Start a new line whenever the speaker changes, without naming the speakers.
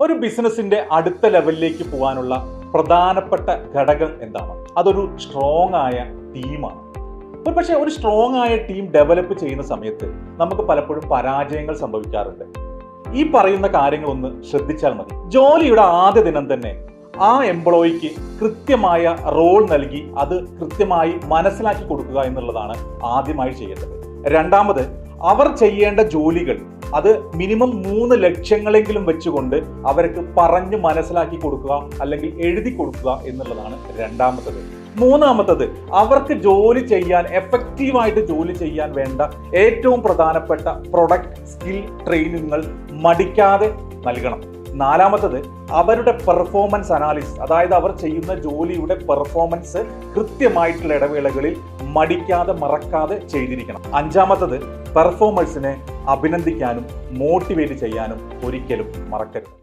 ഒരു ബിസിനസിന്റെ അടുത്ത ലെവലിലേക്ക് പോകാനുള്ള പ്രധാനപ്പെട്ട ഘടകം എന്താണ്? അതൊരു സ്ട്രോങ് ആയ ടീമാണ്. പക്ഷേ ഒരു സ്ട്രോങ് ആയ ടീം ഡെവലപ്പ് ചെയ്യുന്ന സമയത്ത് നമുക്ക് പലപ്പോഴും പരാജയങ്ങൾ സംഭവിക്കാറുണ്ട്. ഈ പറയുന്ന കാര്യങ്ങളൊന്ന് ശ്രദ്ധിച്ചാൽ മതി. ജോലിയുടെ ആദ്യ ദിനം തന്നെ ആ എംപ്ലോയിക്ക് കൃത്യമായ റോൾ നൽകി അത് കൃത്യമായി മനസ്സിലാക്കി കൊടുക്കുക എന്നുള്ളതാണ് ആദ്യമായി ചെയ്യേണ്ടത്. രണ്ടാമത്, അവർ ചെയ്യേണ്ട ജോലികൾ അത് മിനിമം 3 ലക്ഷ്യങ്ങളെങ്കിലും വെച്ചുകൊണ്ട് അവർക്ക് പറഞ്ഞു മനസ്സിലാക്കി കൊടുക്കുക അല്ലെങ്കിൽ എഴുതി കൊടുക്കുക എന്നുള്ളതാണ് രണ്ടാമത്തത്. മൂന്നാമത്തത്, അവർക്ക് ജോലി ചെയ്യാൻ എഫക്റ്റീവായിട്ട് ജോലി ചെയ്യാൻ വേണ്ട ഏറ്റവും പ്രധാനപ്പെട്ട പ്രൊഡക്റ്റ് സ്കിൽ ട്രെയിനിങ്ങുകൾ മടിക്കാതെ നൽകണം. നാലാമത്തത്, അവരുടെ പെർഫോമൻസ് അനാലിസിസ്, അതായത് അവർ ചെയ്യുന്ന ജോലിയുടെ പെർഫോമൻസ് കൃത്യമായിട്ടുള്ള ഇടവേളകളിൽ മടിക്കാതെ മറക്കാതെ ചെയ്തിരിക്കണം. അഞ്ചാമത്തത്, പെർഫോമൻസിനെ അഭിനന്ദിക്കാനും മോട്ടിവേറ്റ് ചെയ്യാനും ഒരിക്കലും മറക്കരുത്.